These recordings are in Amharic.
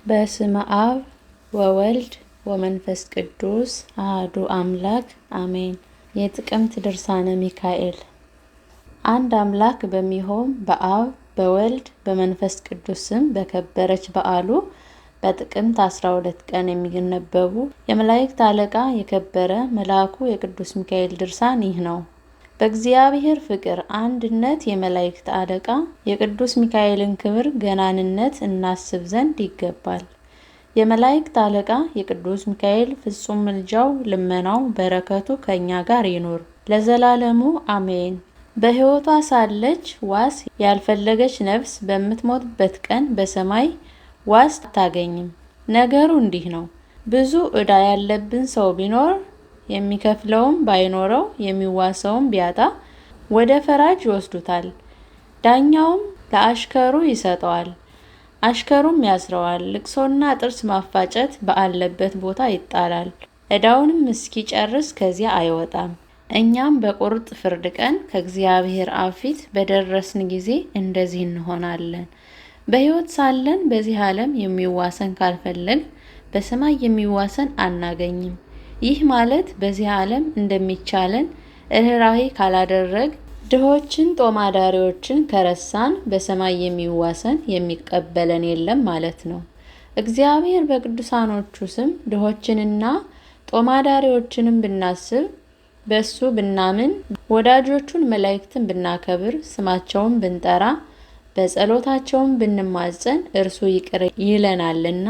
በስመ አብ ወወልድ ወመንፈስ ቅዱስ አሐዱ አምላክ አሜን። የጥቅምት ድርሳነ ሚካኤል። አንድ አምላክ በሚሆን በአብ በወልድ በመንፈስ ቅዱስ ስም በከበረች በዓሉ በጥቅምት 12 ቀን የሚነበቡ የመላእክት አለቃ የከበረ መልአኩ የቅዱስ ሚካኤል ድርሳን ይህ ነው። በእግዚአብሔር ፍቅር አንድነት የመላእክት አለቃ የቅዱስ ሚካኤልን ክብር ገናንነት እናስብ ዘንድ ይገባል። የመላእክት አለቃ የቅዱስ ሚካኤል ፍጹም ምልጃው ልመናው በረከቱ ከኛ ጋር ይኑር ለዘላለሙ አሜን። በሕይወቷ ሳለች ዋስ ያልፈለገች ነፍስ በምትሞትበት ቀን በሰማይ ዋስ አታገኝም። ነገሩ እንዲህ ነው። ብዙ ዕዳ ያለብን ሰው ቢኖር የሚከፍለውም ባይኖረው የሚዋሰውም ቢያጣ ወደ ፈራጅ ይወስዱታል። ዳኛውም ለአሽከሩ ይሰጠዋል፣ አሽከሩም ያስረዋል። ልቅሶና ጥርስ ማፋጨት ባለበት ቦታ ይጣላል። ዕዳውንም እስኪጨርስ ከዚያ አይወጣም። እኛም በቁርጥ ፍርድ ቀን ከእግዚአብሔር አብ ፊት በደረስን ጊዜ እንደዚህ እንሆናለን። በሕይወት ሳለን በዚህ ዓለም የሚዋሰን ካልፈለግ በሰማይ የሚዋሰን አናገኝም። ይህ ማለት በዚህ ዓለም እንደሚቻለን ርኅራኄ ካላደረግ ድሆችን ጦማዳሪዎችን ከረሳን በሰማይ የሚዋሰን የሚቀበለን የለም ማለት ነው። እግዚአብሔር በቅዱሳኖቹ ስም ድሆችንና ጦማዳሪዎችንም ብናስብ በሱ ብናምን ወዳጆቹን መላእክትን ብናከብር ስማቸውን ብንጠራ በጸሎታቸውን ብንማጸን እርሱ ይቅር ይለናልና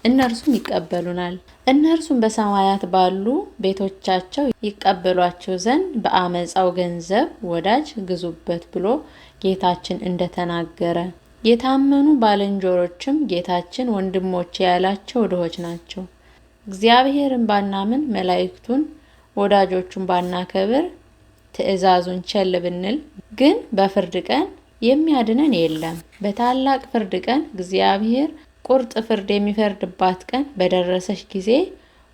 እነርሱም ይቀበሉናል። እነርሱም በሰማያት ባሉ ቤቶቻቸው ይቀበሏቸው ዘንድ በአመፃው ገንዘብ ወዳጅ ግዙበት ብሎ ጌታችን እንደተናገረ የታመኑ ባልንጀሮችም ጌታችን ወንድሞቼ ያላቸው ድሆች ናቸው። እግዚአብሔርን ባናምን መላእክቱን ወዳጆቹን ባናከብር ትእዛዙን ቸል ብንል ግን በፍርድ ቀን የሚያድነን የለም። በታላቅ ፍርድ ቀን እግዚአብሔር ቁርጥ ፍርድ የሚፈርድባት ቀን በደረሰች ጊዜ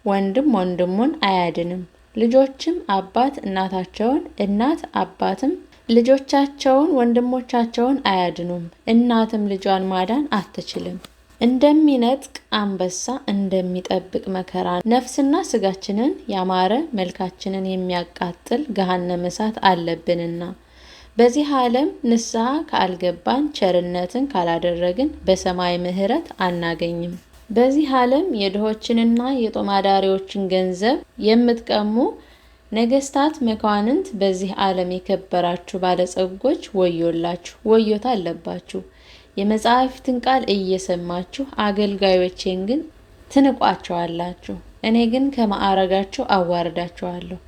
ወንድም ወንድሙን አያድንም። ልጆችም አባት እናታቸውን፣ እናት አባትም ልጆቻቸውን፣ ወንድሞቻቸውን አያድኑም። እናትም ልጇን ማዳን አትችልም። እንደሚነጥቅ አንበሳ እንደሚጠብቅ መከራ ነፍስና ስጋችንን ያማረ መልካችንን የሚያቃጥል ገሃነመ እሳት አለብንና በዚህ ዓለም ንስሐ ካልገባን ቸርነትን ካላደረግን በሰማይ ምሕረት አናገኝም። በዚህ ዓለም የድሆችንና የጦማዳሪዎችን ገንዘብ የምትቀሙ ነገስታት፣ መኳንንት፣ በዚህ ዓለም የከበራችሁ ባለጸጎች ወዮላችሁ፣ ወዮታ አለባችሁ። የመጻሕፍትን ቃል እየሰማችሁ አገልጋዮቼን ግን ትንቋቸዋላችሁ። እኔ ግን ከማዕረጋቸው አዋርዳቸዋለሁ።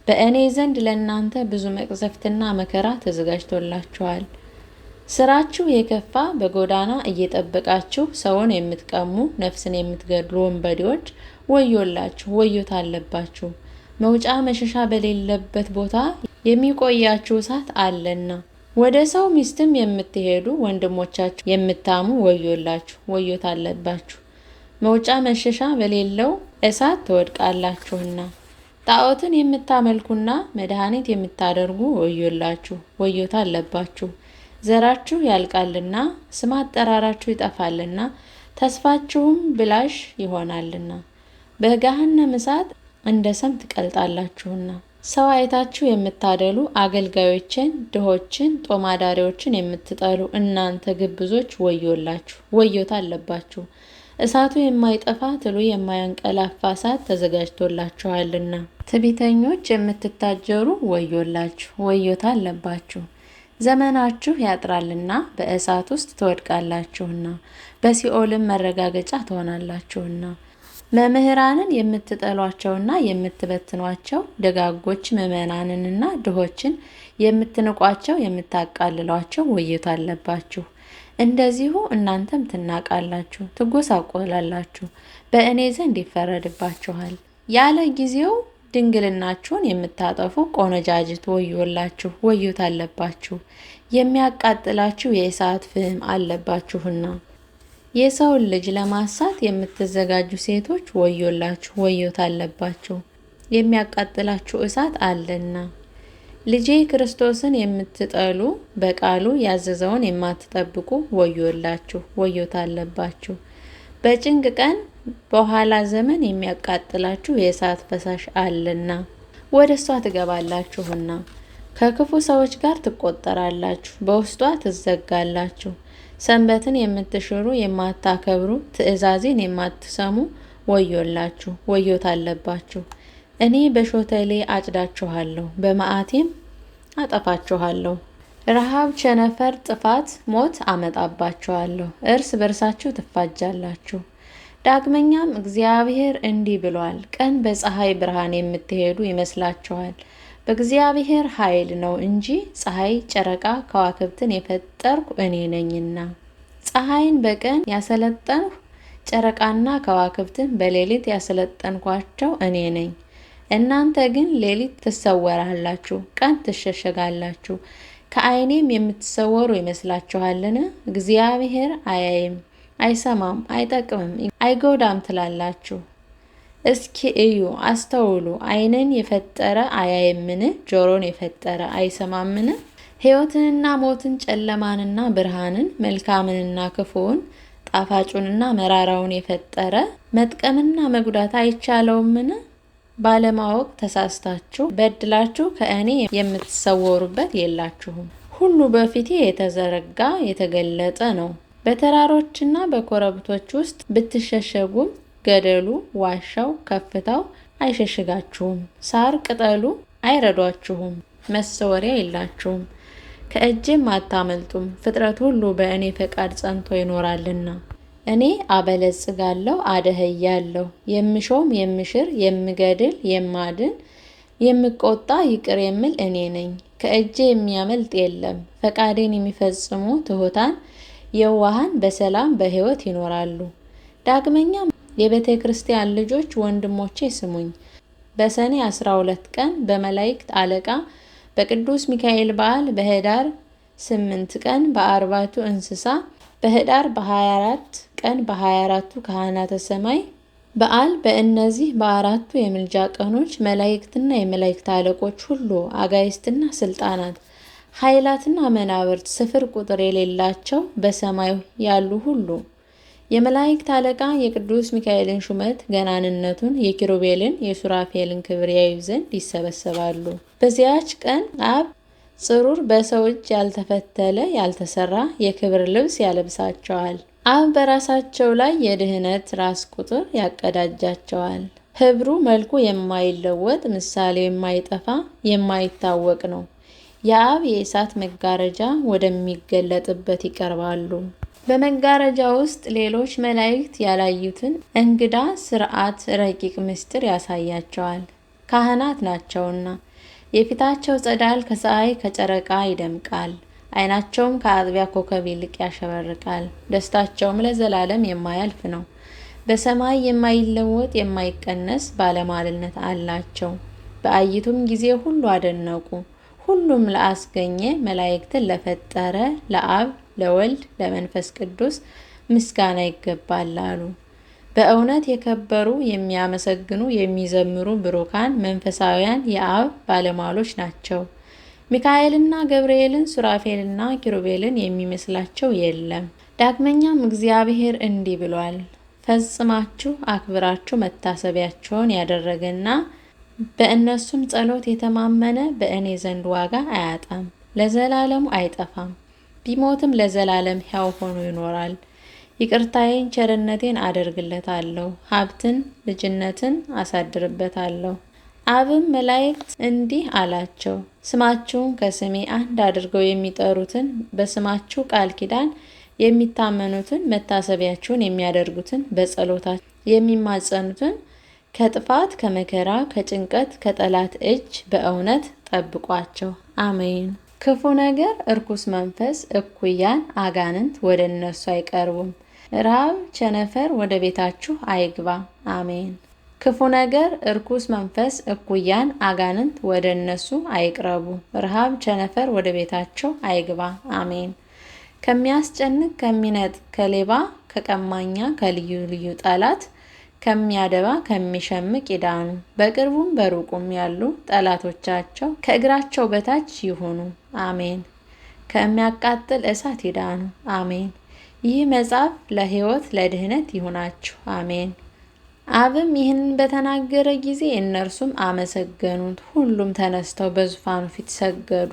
በእኔ ዘንድ ለእናንተ ብዙ መቅሰፍትና መከራ ተዘጋጅቶላችኋል። ስራችሁ የከፋ በጎዳና እየጠበቃችሁ ሰውን የምትቀሙ ነፍስን የምትገድሉ ወንበዴዎች ወዮላችሁ፣ ወዮታ አለባችሁ። መውጫ መሸሻ በሌለበት ቦታ የሚቆያችሁ እሳት አለና። ወደ ሰው ሚስትም የምትሄዱ ወንድሞቻችሁ የምታሙ ወዮላችሁ፣ ወዮታ አለባችሁ። መውጫ መሸሻ በሌለው እሳት ትወድቃላችሁና። ጣዖትን የምታመልኩና መድኃኒት የምታደርጉ ወዮላችሁ፣ ወዮታ አለባችሁ። ዘራችሁ ያልቃልና ስም አጠራራችሁ ይጠፋልና ተስፋችሁም ብላሽ ይሆናልና በገሃነመ እሳት እንደ ሰም ትቀልጣላችሁና። ሰው አይታችሁ የምታደሉ አገልጋዮችን፣ ድሆችን፣ ጦማዳሪዎችን የምትጠሉ እናንተ ግብዞች ወዮላችሁ፣ ወዮታ አለባችሁ። እሳቱ የማይጠፋ ትሉ የማያንቀላፋ እሳት ተዘጋጅቶላችኋልና። ትዕቢተኞች የምትታጀሩ ወዮላችሁ፣ ወዮታ አለባችሁ። ዘመናችሁ ያጥራልና በእሳት ውስጥ ትወድቃላችሁና በሲኦልም መረጋገጫ ትሆናላችሁና። መምህራንን የምትጠሏቸውና የምትበትኗቸው ደጋጎች ምዕመናንንና ድሆችን የምትንቋቸው የምታቃልሏቸው ወዮታ አለባችሁ። እንደዚሁ እናንተም ትናቃላችሁ፣ ትጎሳቆላላችሁ፣ በእኔ ዘንድ ይፈረድባችኋል። ያለ ጊዜው ድንግልናችሁን የምታጠፉ ቆነጃጅት ወዮላችሁ፣ ወዮታ አለባችሁ። የሚያቃጥላችሁ የእሳት ፍም አለባችሁና። የሰውን ልጅ ለማሳት የምትዘጋጁ ሴቶች ወዮላችሁ፣ ወዮታ አለባችሁ። የሚያቃጥላችሁ እሳት አለና። ልጄ ክርስቶስን የምትጠሉ በቃሉ ያዘዘውን የማትጠብቁ ወዮላችሁ፣ ወዮታ አለባችሁ። በጭንቅ ቀን በኋላ ዘመን የሚያቃጥላችሁ የእሳት ፈሳሽ አለና ወደ እሷ ትገባላችሁና ከክፉ ሰዎች ጋር ትቆጠራላችሁ፣ በውስጧ ትዘጋላችሁ። ሰንበትን የምትሽሩ የማታከብሩ፣ ትእዛዜን የማትሰሙ ወዮላችሁ፣ ወዮት አለባችሁ። እኔ በሾተሌ አጭዳችኋለሁ፣ በመዓቴም አጠፋችኋለሁ። ረሃብ፣ ቸነፈር፣ ጥፋት፣ ሞት አመጣባችኋለሁ። እርስ በርሳችሁ ትፋጃላችሁ። ዳግመኛም እግዚአብሔር እንዲህ ብሏል፣ ቀን በፀሐይ ብርሃን የምትሄዱ ይመስላችኋል። በእግዚአብሔር ኃይል ነው እንጂ ፀሐይ፣ ጨረቃ፣ ከዋክብትን የፈጠርኩ እኔ ነኝና። ፀሐይን በቀን ያሰለጠንሁ ጨረቃና ከዋክብትን በሌሊት ያሰለጠንኳቸው እኔ ነኝ። እናንተ ግን ሌሊት ትሰወራላችሁ፣ ቀን ትሸሸጋላችሁ። ከዓይኔም የምትሰወሩ ይመስላችኋልን? እግዚአብሔር አያይም፣ አይሰማም፣ አይጠቅምም፣ አይጎዳም ትላላችሁ። እስኪ እዩ፣ አስተውሉ። ዓይንን የፈጠረ አያይምን? ጆሮን የፈጠረ አይሰማምን? ሕይወትንና ሞትን፣ ጨለማንና ብርሃንን፣ መልካምንና ክፉውን፣ ጣፋጩንና መራራውን የፈጠረ መጥቀምና መጉዳት አይቻለውምን? ባለማወቅ ተሳስታችሁ በድላችሁ ከእኔ የምትሰወሩበት የላችሁም። ሁሉ በፊቴ የተዘረጋ የተገለጠ ነው። በተራሮችና በኮረብቶች ውስጥ ብትሸሸጉም ገደሉ፣ ዋሻው፣ ከፍታው አይሸሽጋችሁም። ሳር ቅጠሉ አይረዷችሁም። መሰወሪያ የላችሁም፣ ከእጄም አታመልጡም። ፍጥረት ሁሉ በእኔ ፈቃድ ጸንቶ ይኖራልና። እኔ አበለጽጋለሁ፣ አደህያለሁ። የምሾም፣ የምሽር፣ የምገድል፣ የማድን፣ የምቆጣ፣ ይቅር የምል እኔ ነኝ። ከእጄ የሚያመልጥ የለም። ፈቃዴን የሚፈጽሙ ትሑታን የዋሃን በሰላም በሕይወት ይኖራሉ። ዳግመኛም የቤተ ክርስቲያን ልጆች ወንድሞቼ ስሙኝ። በሰኔ 12 ቀን በመላእክት አለቃ በቅዱስ ሚካኤል በዓል፣ በኅዳር 8 ቀን በአርባዕቱ እንስሳ፣ በኅዳር በ24 ቀን በ24ቱ ካህናተ ሰማይ በዓል፣ በእነዚህ በአራቱ የምልጃ ቀኖች መላእክትና የመላእክት አለቆች ሁሉ፣ አጋዕዝትና ስልጣናት፣ ኃይላትና መናብርት፣ ስፍር ቁጥር የሌላቸው በሰማይ ያሉ ሁሉ የመላእክት አለቃ የቅዱስ ሚካኤልን ሹመት ገናንነቱን፣ የኪሩቤልን የሱራፌልን ክብር ያዩ ዘንድ ይሰበሰባሉ። በዚያች ቀን አብ ጽሩር በሰው እጅ ያልተፈተለ ያልተሰራ የክብር ልብስ ያለብሳቸዋል። አብ በራሳቸው ላይ የድህነት ራስ ቁጥር ያቀዳጃቸዋል። ህብሩ መልኩ የማይለወጥ ምሳሌው የማይጠፋ የማይታወቅ ነው። የአብ የእሳት መጋረጃ ወደሚገለጥበት ይቀርባሉ። በመጋረጃ ውስጥ ሌሎች መላእክት ያላዩትን እንግዳ ሥርዓት ረቂቅ ምስጢር ያሳያቸዋል። ካህናት ናቸውና የፊታቸው ጸዳል ከፀሐይ ከጨረቃ ይደምቃል። ዓይናቸውም ከአጥቢያ ኮከብ ይልቅ ያሸበርቃል። ደስታቸውም ለዘላለም የማያልፍ ነው። በሰማይ የማይለወጥ የማይቀነስ ባለሟልነት አላቸው። በአይቱም ጊዜ ሁሉ አደነቁ። ሁሉም ለአስገኘ መላእክትን ለፈጠረ ለአብ ለወልድ ለመንፈስ ቅዱስ ምስጋና ይገባል አሉ። በእውነት የከበሩ የሚያመሰግኑ የሚዘምሩ ብሩካን መንፈሳውያን የአብ ባለሟሎች ናቸው። ሚካኤልና ገብርኤልን ሱራፌልና ኪሩቤልን የሚመስላቸው የለም። ዳግመኛም እግዚአብሔር እንዲህ ብሏል፣ ፈጽማችሁ አክብራችሁ መታሰቢያቸውን ያደረገና በእነሱም ጸሎት የተማመነ በእኔ ዘንድ ዋጋ አያጣም፣ ለዘላለሙ አይጠፋም። ቢሞትም ለዘላለም ሕያው ሆኖ ይኖራል። ይቅርታዬን ቸርነቴን አደርግለታለሁ፣ ሀብትን ልጅነትን አሳድርበታለሁ። አብም መላእክት እንዲህ አላቸው፣ ስማችሁን ከስሜ አንድ አድርገው የሚጠሩትን በስማችሁ ቃል ኪዳን የሚታመኑትን መታሰቢያችሁን የሚያደርጉትን በጸሎታችሁ የሚማጸኑትን ከጥፋት ከመከራ ከጭንቀት ከጠላት እጅ በእውነት ጠብቋቸው። አሜን። ክፉ ነገር፣ እርኩስ መንፈስ፣ እኩያን አጋንንት ወደ እነሱ አይቀርቡም። ረሃብ፣ ቸነፈር ወደ ቤታችሁ አይግባ። አሜን። ክፉ ነገር፣ እርኩስ መንፈስ፣ እኩያን አጋንንት ወደ እነሱ አይቅረቡ። ረሃብ፣ ቸነፈር ወደ ቤታቸው አይግባ። አሜን። ከሚያስጨንቅ ከሚነጥቅ ከሌባ ከቀማኛ ከልዩ ልዩ ጠላት ከሚያደባ ከሚሸምቅ ይዳኑ። በቅርቡም በሩቁም ያሉ ጠላቶቻቸው ከእግራቸው በታች ይሁኑ። አሜን። ከሚያቃጥል እሳት ይዳኑ። አሜን። ይህ መጽሐፍ ለሕይወት ለድህነት ይሁናችሁ። አሜን። አብም ይህንን በተናገረ ጊዜ እነርሱም አመሰገኑት። ሁሉም ተነስተው በዙፋኑ ፊት ሰገዱ።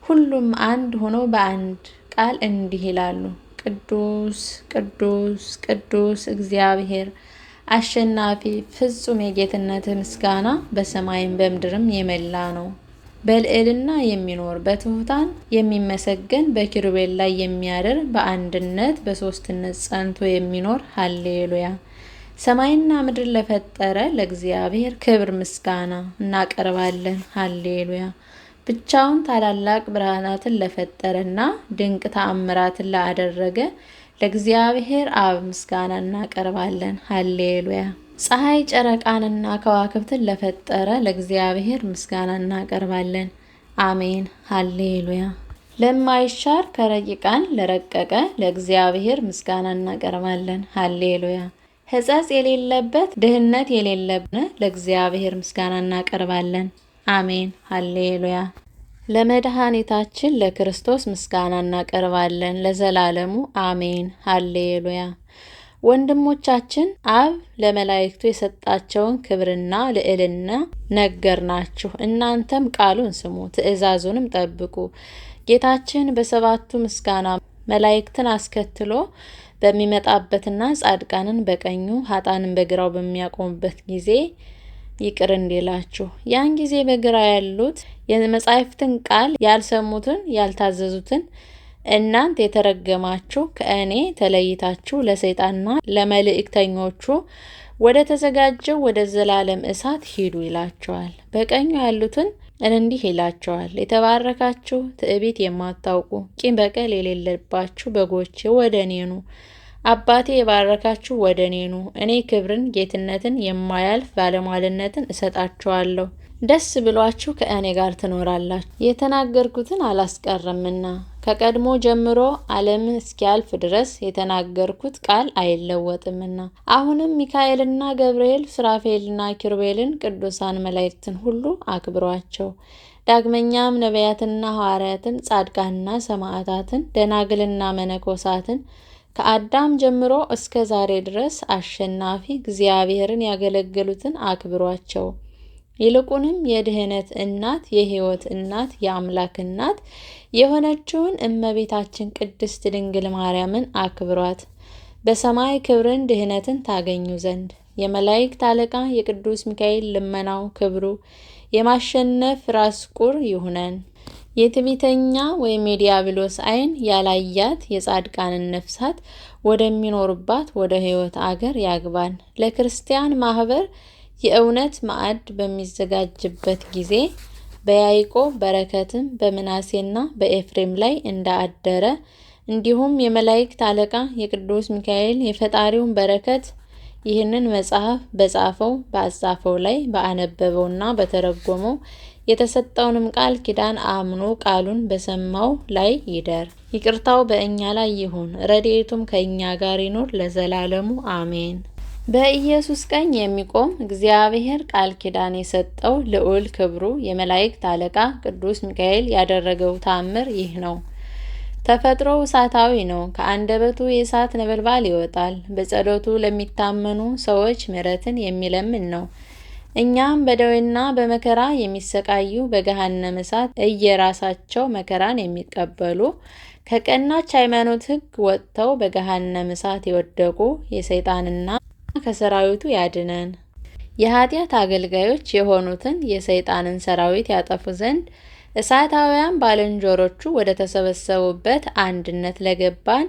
ሁሉም አንድ ሆነው በአንድ ቃል እንዲህ ይላሉ፣ ቅዱስ ቅዱስ ቅዱስ እግዚአብሔር አሸናፊ ፍጹም የጌትነት ምስጋና በሰማይም በምድርም የመላ ነው። በልዕልና የሚኖር በትሑታን የሚመሰገን በኪሩቤል ላይ የሚያድር በአንድነት በሦስትነት ጸንቶ የሚኖር ሃሌሉያ። ሰማይና ምድር ለፈጠረ ለእግዚአብሔር ክብር ምስጋና እናቀርባለን። ሃሌሉያ። ብቻውን ታላላቅ ብርሃናትን ለፈጠረና ድንቅ ተአምራትን ላደረገ ለእግዚአብሔር አብ ምስጋና እናቀርባለን። ሃሌሉያ። ፀሐይ ጨረቃንና ከዋክብትን ለፈጠረ ለእግዚአብሔር ምስጋና እናቀርባለን። አሜን። ሃሌሉያ። ለማይሻር ከረቂቃን ለረቀቀ ለእግዚአብሔር ምስጋና እናቀርባለን። ሃሌሉያ። ሕጸጽ የሌለበት ድህነት የሌለብን ለእግዚአብሔር ምስጋና እናቀርባለን። አሜን። ሃሌሉያ። ለመድኃኒታችን ለክርስቶስ ምስጋና እናቀርባለን ለዘላለሙ አሜን። ሃሌሉያ። ወንድሞቻችን አብ ለመላእክቱ የሰጣቸውን ክብርና ልዕልና ነገርናችሁ። እናንተም ቃሉን ስሙ፣ ትእዛዙንም ጠብቁ። ጌታችን በሰባቱ ምስጋና መላእክትን አስከትሎ በሚመጣበትና ጻድቃንን በቀኙ ኃጥአንን በግራው በሚያቆምበት ጊዜ ይቅር እንዲላችሁ። ያን ጊዜ በግራ ያሉት የመጻሕፍትን ቃል ያልሰሙትን ያልታዘዙትን እናንተ የተረገማችሁ ከእኔ ተለይታችሁ ለሰይጣንና ለመልእክተኞቹ ወደ ተዘጋጀው ወደ ዘላለም እሳት ሂዱ ይላቸዋል። በቀኙ ያሉትን እንዲህ ይላቸዋል፣ የተባረካችሁ ትዕቢት የማታውቁ ቂም በቀል የሌለባችሁ በጎቼ ወደ እኔ ኑ። አባቴ የባረካችሁ ወደ እኔ ኑ። እኔ ክብርን ጌትነትን የማያልፍ ባለሟልነትን እሰጣችኋለሁ። ደስ ብሏችሁ ከእኔ ጋር ትኖራላችሁ። የተናገርኩትን አላስቀርምና ከቀድሞ ጀምሮ ዓለም እስኪያልፍ ድረስ የተናገርኩት ቃል አይለወጥምና። አሁንም ሚካኤልና ገብርኤል ሱራፌልና ኪሩቤልን ቅዱሳን መላእክትን ሁሉ አክብሯቸው። ዳግመኛም ነቢያትና ሐዋርያትን፣ ጻድቃንና ሰማዕታትን፣ ደናግልና መነኮሳትን ከአዳም ጀምሮ እስከ ዛሬ ድረስ አሸናፊ እግዚአብሔርን ያገለገሉትን አክብሯቸው። ይልቁንም የድህነት እናት የሕይወት እናት የአምላክ እናት የሆነችውን እመቤታችን ቅድስት ድንግል ማርያምን አክብሯት። በሰማይ ክብርን ድህነትን ታገኙ ዘንድ የመላእክት አለቃ የቅዱስ ሚካኤል ልመናው ክብሩ የማሸነፍ ራስ ቁር ይሁነን። የትዕቢተኛ ወይም የዲያብሎስ ዓይን ያላያት የጻድቃንን ነፍሳት ወደሚኖሩባት ወደ ሕይወት አገር ያግባን። ለክርስቲያን ማህበር የእውነት ማዕድ በሚዘጋጅበት ጊዜ በያዕቆብ በረከትም በምናሴና በኤፍሬም ላይ እንዳደረ እንዲሁም የመላእክት አለቃ የቅዱስ ሚካኤል የፈጣሪውን በረከት ይህንን መጽሐፍ በጻፈው በአጻፈው ላይ በአነበበውና በተረጎመው የተሰጠውንም ቃል ኪዳን አምኖ ቃሉን በሰማው ላይ ይደር። ይቅርታው በእኛ ላይ ይሁን፣ ረድኤቱም ከእኛ ጋር ይኖር ለዘላለሙ አሜን። በኢየሱስ ቀኝ የሚቆም እግዚአብሔር ቃል ኪዳን የሰጠው ልዑል ክብሩ የመላእክት አለቃ ቅዱስ ሚካኤል ያደረገው ተአምር ይህ ነው። ተፈጥሮው እሳታዊ ነው። ከአንደበቱ የእሳት ነበልባል ይወጣል። በጸሎቱ ለሚታመኑ ሰዎች ምሕረትን የሚለምን ነው። እኛም በደዌና በመከራ የሚሰቃዩ በገሃነመ እሳት እየራሳቸው መከራን የሚቀበሉ ከቀናች ሃይማኖት ሕግ ወጥተው በገሃነመ እሳት የወደቁ የሰይጣንና ከሰራዊቱ ያድነን። የኃጢአት አገልጋዮች የሆኑትን የሰይጣንን ሰራዊት ያጠፉ ዘንድ እሳታውያን ባልንጀሮቹ ወደ ተሰበሰቡበት አንድነት ለገባን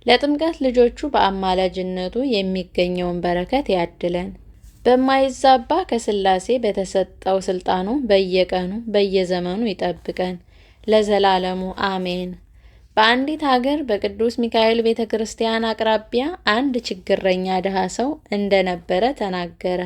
ለጥምቀት ልጆቹ በአማላጅነቱ የሚገኘውን በረከት ያድለን። በማይዛባ ከሥላሴ በተሰጠው ስልጣኑ በየቀኑ በየዘመኑ ይጠብቀን ለዘላለሙ አሜን። በአንዲት ሀገር በቅዱስ ሚካኤል ቤተ ክርስቲያን አቅራቢያ አንድ ችግረኛ ድሃ ሰው እንደነበረ ተናገረ።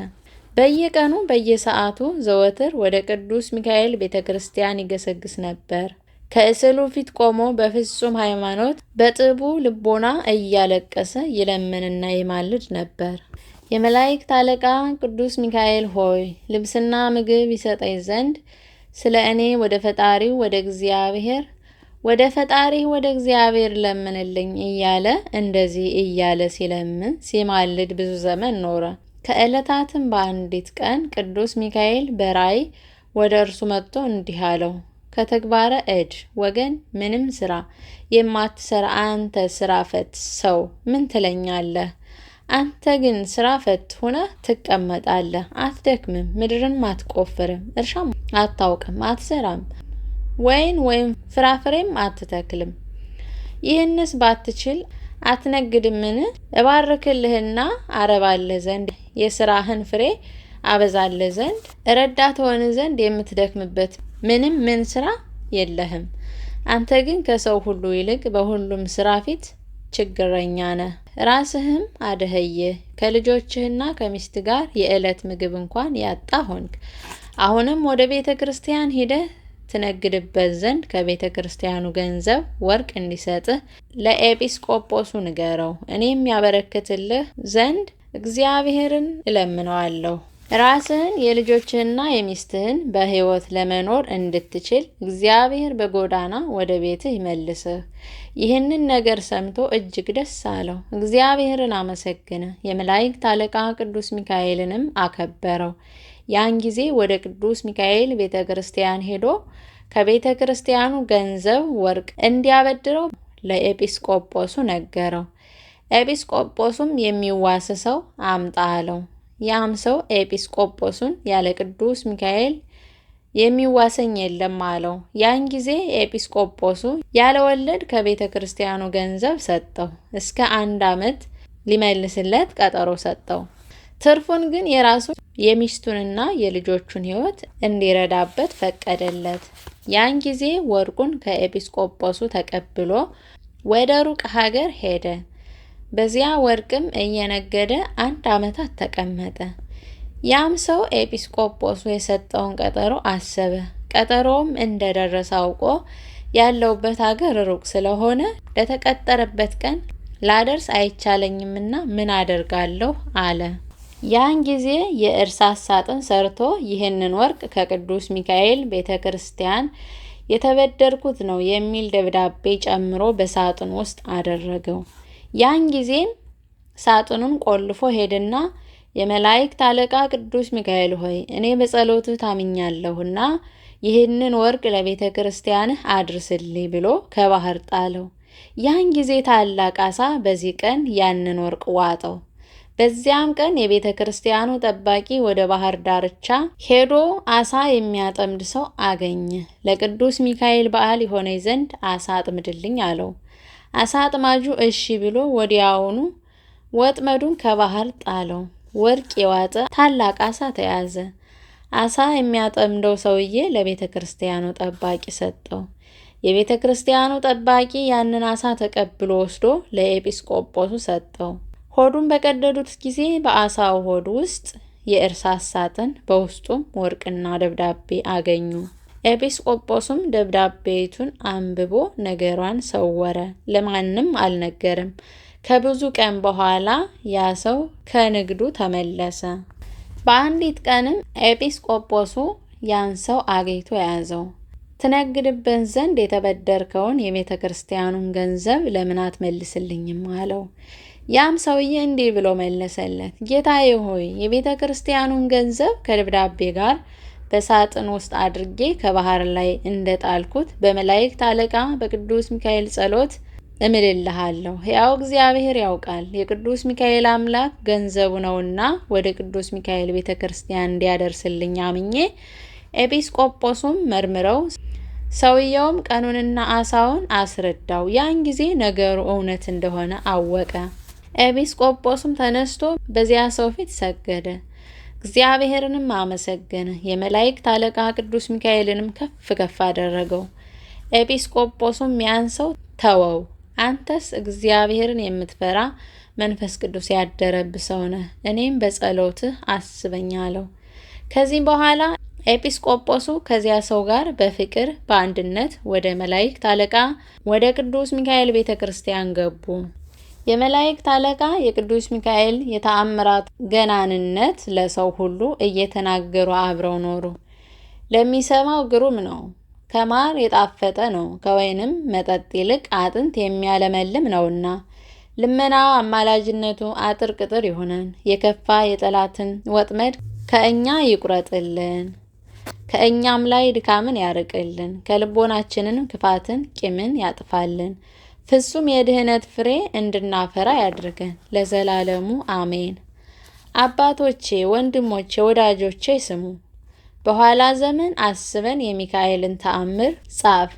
በየቀኑ በየሰዓቱ ዘወትር ወደ ቅዱስ ሚካኤል ቤተ ክርስቲያን ይገሰግስ ነበር። ከስዕሉ ፊት ቆሞ በፍጹም ሃይማኖት በጥቡ ልቦና እያለቀሰ ይለምንና ይማልድ ነበር። የመላእክት አለቃ ቅዱስ ሚካኤል ሆይ ልብስና ምግብ ይሰጠኝ ዘንድ ስለ እኔ ወደ ፈጣሪው ወደ እግዚአብሔር ወደ ፈጣሪ ወደ እግዚአብሔር ለምንልኝ እያለ እንደዚህ እያለ ሲለምን ሲማልድ ብዙ ዘመን ኖረ። ከዕለታትም በአንዲት ቀን ቅዱስ ሚካኤል በራእይ ወደ እርሱ መጥቶ እንዲህ አለው። ከተግባረ እድ ወገን ምንም ስራ የማትሰራ አንተ ስራ ፈት ሰው ምን ትለኛለህ? አንተ ግን ስራ ፈት ሆነህ ትቀመጣለህ። አትደክምም፣ ምድርን አትቆፍርም፣ እርሻም አታውቅም፣ አትዘራም፣ ወይን ወይም ፍራፍሬም አትተክልም። ይህንስ ባትችል አትነግድምን? እባርክልህና አረባልህ ዘንድ የስራህን ፍሬ አበዛልህ ዘንድ ረዳት ሆን ዘንድ የምትደክምበት ምን ስራ የለህም። አንተ ግን ከሰው ሁሉ ይልቅ በሁሉም ስራ ፊት ችግረኛ ነህ። ራስህም አደኸየህ። ከልጆችህና ከሚስት ጋር የዕለት ምግብ እንኳን ያጣ ሆንክ። አሁንም ወደ ቤተ ክርስቲያን ሂደህ ትነግድበት ዘንድ ከቤተ ክርስቲያኑ ገንዘብ ወርቅ እንዲሰጥህ ለኤጲስቆጶሱ ንገረው። እኔም ያበረክትልህ ዘንድ እግዚአብሔርን እለምነዋለሁ። ራስህን የልጆችህና የሚስትህን በሕይወት ለመኖር እንድትችል እግዚአብሔር በጎዳና ወደ ቤትህ ይመልስህ። ይህንን ነገር ሰምቶ እጅግ ደስ አለው። እግዚአብሔርን አመሰገነ። የመላእክት አለቃ ቅዱስ ሚካኤልንም አከበረው። ያን ጊዜ ወደ ቅዱስ ሚካኤል ቤተ ክርስቲያን ሄዶ ከቤተ ክርስቲያኑ ገንዘብ ወርቅ እንዲያበድረው ለኤጲስቆጶሱ ነገረው። ኤጲስቆጶሱም የሚዋስ ሰው አምጣ አለው። ያም ሰው ኤጲስቆጶሱን ያለ ቅዱስ ሚካኤል የሚዋሰኝ የለም አለው። ያን ጊዜ ኤጲስቆጶሱ ያለ ወለድ ከቤተ ክርስቲያኑ ገንዘብ ሰጠው። እስከ 1 ዓመት ሊመልስለት ቀጠሮ ሰጠው። ትርፉን ግን የራሱን የሚስቱንና የልጆቹን ሕይወት እንዲረዳበት ፈቀደለት። ያን ጊዜ ወርቁን ከኤጲስቆጶሱ ተቀብሎ ወደ ሩቅ ሀገር ሄደ። በዚያ ወርቅም እየነገደ 1 ዓመታት ተቀመጠ። ያም ሰው ኤጲስቆጶሱ የሰጠውን ቀጠሮ አሰበ። ቀጠሮውም እንደደረሰ አውቆ ያለውበት ሀገር ሩቅ ስለሆነ ለተቀጠረበት ቀን ላደርስ አይቻለኝምና ምን አደርጋለሁ አለ። ያን ጊዜ የእርሳስ ሳጥን ሰርቶ ይህንን ወርቅ ከቅዱስ ሚካኤል ቤተ ክርስቲያን የተበደርኩት ነው የሚል ደብዳቤ ጨምሮ በሳጥን ውስጥ አደረገው። ያን ጊዜም ሳጥኑን ቆልፎ ሄደና የመላእክት አለቃ ቅዱስ ሚካኤል ሆይ እኔ በጸሎትህ ታምኛለሁና ይህንን ወርቅ ለቤተ ክርስቲያንህ አድርስልኝ ብሎ ከባህር ጣለው። ያን ጊዜ ታላቅ አሳ በዚህ ቀን ያንን ወርቅ ዋጠው። በዚያም ቀን የቤተ ክርስቲያኑ ጠባቂ ወደ ባህር ዳርቻ ሄዶ አሳ የሚያጠምድ ሰው አገኘ። ለቅዱስ ሚካኤል በዓል ይሆነኝ ዘንድ አሳ አጥምድልኝ አለው። አሳ አጥማጁ እሺ ብሎ ወዲያውኑ ወጥመዱን ከባህር ጣለው። ወርቅ የዋጠ ታላቅ አሳ ተያዘ። አሳ የሚያጠምደው ሰውዬ ለቤተ ክርስቲያኑ ጠባቂ ሰጠው። የቤተ ክርስቲያኑ ጠባቂ ያንን አሳ ተቀብሎ ወስዶ ለኤጲስቆጶሱ ሰጠው። ሆዱን በቀደዱት ጊዜ በአሳው ሆድ ውስጥ የእርሳስ ሳጥን በውስጡም ወርቅና ደብዳቤ አገኙ። ኤጲስቆጶሱም ደብዳቤቱን አንብቦ ነገሯን ሰወረ፣ ለማንም አልነገርም። ከብዙ ቀን በኋላ ያ ሰው ከንግዱ ተመለሰ። በአንዲት ቀንም ኤጲስቆጶሱ ያን ሰው አግኝቶ ያዘው። ትነግድበት ዘንድ የተበደርከውን የቤተ ክርስቲያኑን ገንዘብ ለምን አትመልስልኝም አለው። ያም ሰውዬ እንዲህ ብሎ መለሰለት፣ ጌታዬ ሆይ የቤተ ክርስቲያኑን ገንዘብ ከደብዳቤ ጋር በሳጥን ውስጥ አድርጌ ከባህር ላይ እንደጣልኩት በመላእክት አለቃ በቅዱስ ሚካኤል ጸሎት እምልልሃለሁ። ሕያው እግዚአብሔር ያውቃል። የቅዱስ ሚካኤል አምላክ ገንዘቡ ነውና ወደ ቅዱስ ሚካኤል ቤተ ክርስቲያን እንዲያደርስልኝ አምኜ ኤጲስቆጶሱም መርምረው ሰውየውም ቀኑንና አሳውን አስረዳው። ያን ጊዜ ነገሩ እውነት እንደሆነ አወቀ። ኤጲስቆጶሱም ተነስቶ በዚያ ሰው ፊት ሰገደ፣ እግዚአብሔርንም አመሰገነ። የመላእክት አለቃ ቅዱስ ሚካኤልንም ከፍ ከፍ አደረገው። ኤጲስቆጶሱም ያን ሰው ተወው፣ አንተስ እግዚአብሔርን የምትፈራ መንፈስ ቅዱስ ያደረብህ ሰው ነህ፣ እኔም በጸሎትህ አስበኝ አለው። ከዚህ በኋላ ኤጲስቆጶሱ ከዚያ ሰው ጋር በፍቅር በአንድነት ወደ መላእክት አለቃ ወደ ቅዱስ ሚካኤል ቤተ ክርስቲያን ገቡ። የመላእክት አለቃ የቅዱስ ሚካኤል የተአምራት ገናንነት ለሰው ሁሉ እየተናገሩ አብረው ኖሩ። ለሚሰማው ግሩም ነው። ከማር የጣፈጠ ነው፣ ከወይንም መጠጥ ይልቅ አጥንት የሚያለመልም ነውና። ልመናው አማላጅነቱ አጥር ቅጥር ይሁነን። የከፋ የጠላትን ወጥመድ ከእኛ ይቁረጥልን፣ ከእኛም ላይ ድካምን ያርቅልን። ከልቦናችንን ክፋትን ቂምን ያጥፋልን። ፍጹም የድህነት ፍሬ እንድናፈራ ያድርገን ለዘላለሙ አሜን። አባቶቼ፣ ወንድሞቼ፣ ወዳጆቼ ስሙ። በኋላ ዘመን አስበን የሚካኤልን ተአምር ጻፍ።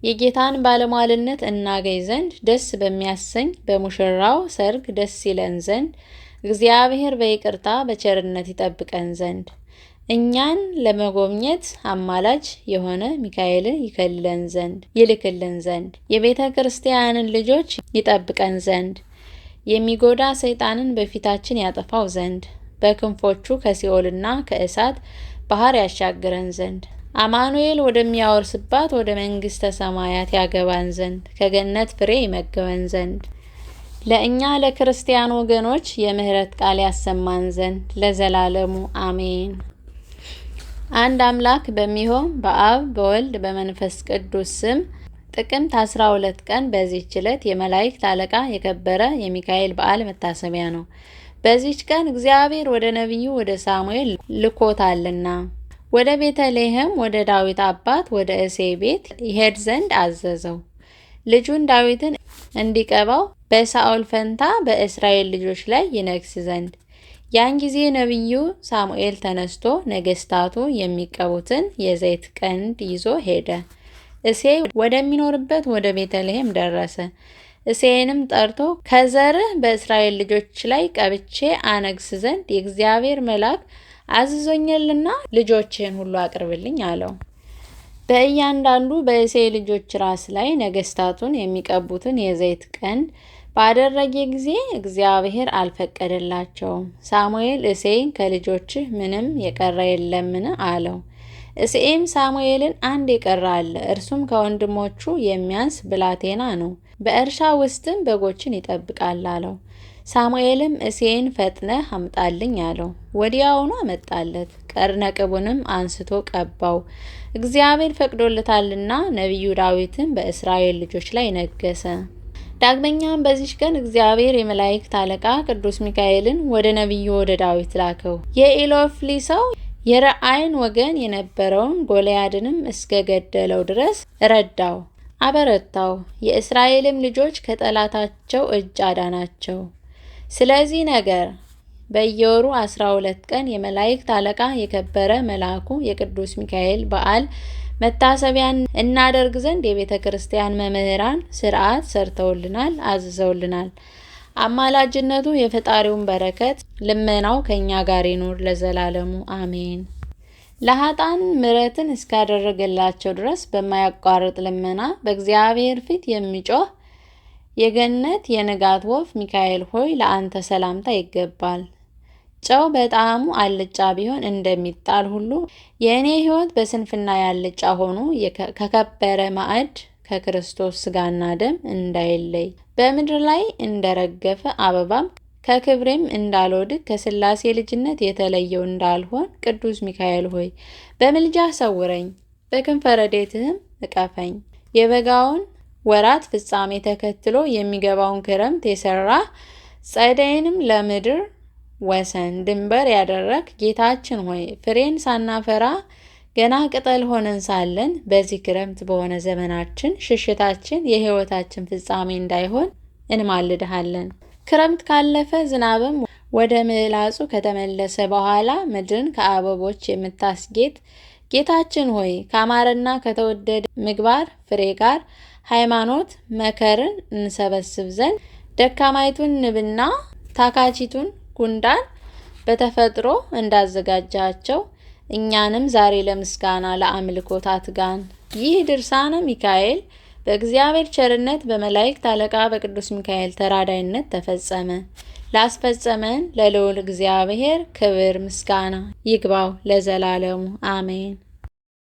የጌታን ባለሟልነት እናገኝ ዘንድ ደስ በሚያሰኝ በሙሽራው ሰርግ ደስ ይለን ዘንድ እግዚአብሔር በይቅርታ በቸርነት ይጠብቀን ዘንድ እኛን ለመጎብኘት አማላጅ የሆነ ሚካኤልን ይልክልን ዘንድ የቤተ ክርስቲያንን ልጆች ይጠብቀን ዘንድ የሚጎዳ ሰይጣንን በፊታችን ያጠፋው ዘንድ በክንፎቹ ከሲኦልና ከእሳት ባህር ያሻግረን ዘንድ አማኑኤል ወደሚያወርስባት ወደ መንግሥተ ሰማያት ያገባን ዘንድ ከገነት ፍሬ ይመግበን ዘንድ ለእኛ ለክርስቲያን ወገኖች የምህረት ቃል ያሰማን ዘንድ ለዘላለሙ አሜን። አንድ አምላክ በሚሆን በአብ በወልድ በመንፈስ ቅዱስ ስም ጥቅምት 12 ቀን በዚህች ዕለት የመላእክት አለቃ የከበረ የሚካኤል በዓል መታሰቢያ ነው። በዚህች ቀን እግዚአብሔር ወደ ነቢዩ ወደ ሳሙኤል ልኮታልና ወደ ቤተልሔም ወደ ዳዊት አባት ወደ እሴይ ቤት ይሄድ ዘንድ አዘዘው። ልጁን ዳዊትን እንዲቀባው በሳኦል ፈንታ በእስራኤል ልጆች ላይ ይነግስ ዘንድ። ያን ጊዜ ነቢዩ ሳሙኤል ተነስቶ ነገስታቱ የሚቀቡትን የዘይት ቀንድ ይዞ ሄደ። እሴይ ወደሚኖርበት ወደ ቤተልሔም ደረሰ። እሴይንም ጠርቶ ከዘርህ በእስራኤል ልጆች ላይ ቀብቼ አነግስ ዘንድ የእግዚአብሔር መልአክ አዝዞኛልና ልጆችህን ሁሉ አቅርብልኝ አለው። በእያንዳንዱ በእሴይ ልጆች ራስ ላይ ነገስታቱን የሚቀቡትን የዘይት ቀንድ ባደረገ ጊዜ እግዚአብሔር አልፈቀደላቸውም። ሳሙኤል እሴይን ከልጆችህ ምንም የቀረ የለምን አለው። እሴይም ሳሙኤልን አንድ የቀረ አለ፣ እርሱም ከወንድሞቹ የሚያንስ ብላቴና ነው፣ በእርሻ ውስጥም በጎችን ይጠብቃል አለው። ሳሙኤልም እሴይን ፈጥነህ አምጣልኝ አለው። ወዲያውኑ አመጣለት። ቀርነቅቡንም አንስቶ ቀባው። እግዚአብሔር ፈቅዶለታልና ነቢዩ ዳዊትን በእስራኤል ልጆች ላይ ነገሰ። ዳግመኛም በዚች ቀን እግዚአብሔር የመላእክት አለቃ ቅዱስ ሚካኤልን ወደ ነቢዩ ወደ ዳዊት ላከው። የኢሎፍሊ ሰው የረአይን ወገን የነበረውን ጎልያድንም እስከ ገደለው ድረስ ረዳው፣ አበረታው። የእስራኤልም ልጆች ከጠላታቸው እጅ አዳናቸው። ስለዚህ ነገር በየወሩ 12 ቀን የመላእክት አለቃ የከበረ መልአኩ የቅዱስ ሚካኤል በዓል መታሰቢያን እናደርግ ዘንድ የቤተ ክርስቲያን መምህራን ሥርዓት ሰርተውልናል፣ አዝዘውልናል። አማላጅነቱ የፈጣሪውን በረከት ልመናው ከኛ ጋር ይኑር ለዘላለሙ አሜን። ለኃጥአን ምሕረትን እስካደረገላቸው ድረስ በማያቋርጥ ልመና በእግዚአብሔር ፊት የሚጮህ የገነት የንጋት ወፍ ሚካኤል ሆይ ለአንተ ሰላምታ ይገባል። ጨው በጣዕሙ አልጫ ቢሆን እንደሚጣል ሁሉ የእኔ ሕይወት በስንፍና ያልጫ ሆኖ ከከበረ ማዕድ ከክርስቶስ ሥጋና ደም እንዳይለይ በምድር ላይ እንደረገፈ አበባም ከክብሬም እንዳልወድቅ ከሥላሴ ልጅነት የተለየው እንዳልሆን ቅዱስ ሚካኤል ሆይ በምልጃህ ሰውረኝ፣ በክንፈ ረድኤትህም እቀፈኝ። የበጋውን ወራት ፍጻሜ ተከትሎ የሚገባውን ክረምት የሰራህ ጸደይንም ለምድር ወሰን ድንበር ያደረግ ጌታችን ሆይ ፍሬን ሳናፈራ ገና ቅጠል ሆነን ሳለን በዚህ ክረምት በሆነ ዘመናችን ሽሽታችን የሕይወታችን ፍጻሜ እንዳይሆን እንማልድሃለን። ክረምት ካለፈ ዝናብም ወደ ምላጹ ከተመለሰ በኋላ ምድርን ከአበቦች የምታስጌጥ ጌታችን ሆይ ካማረና ከተወደደ ምግባር ፍሬ ጋር ሃይማኖት መከርን እንሰበስብ ዘንድ ደካማይቱን ንብና ታካቺቱን ጉንዳን በተፈጥሮ እንዳዘጋጃቸው እኛንም ዛሬ ለምስጋና ለአምልኮት አትጋን። ይህ ድርሳነ ሚካኤል በእግዚአብሔር ቸርነት በመላእክት አለቃ በቅዱስ ሚካኤል ተራዳይነት ተፈጸመ። ላስፈጸመን ለልዑል እግዚአብሔር ክብር ምስጋና ይግባው ለዘላለሙ አሜን።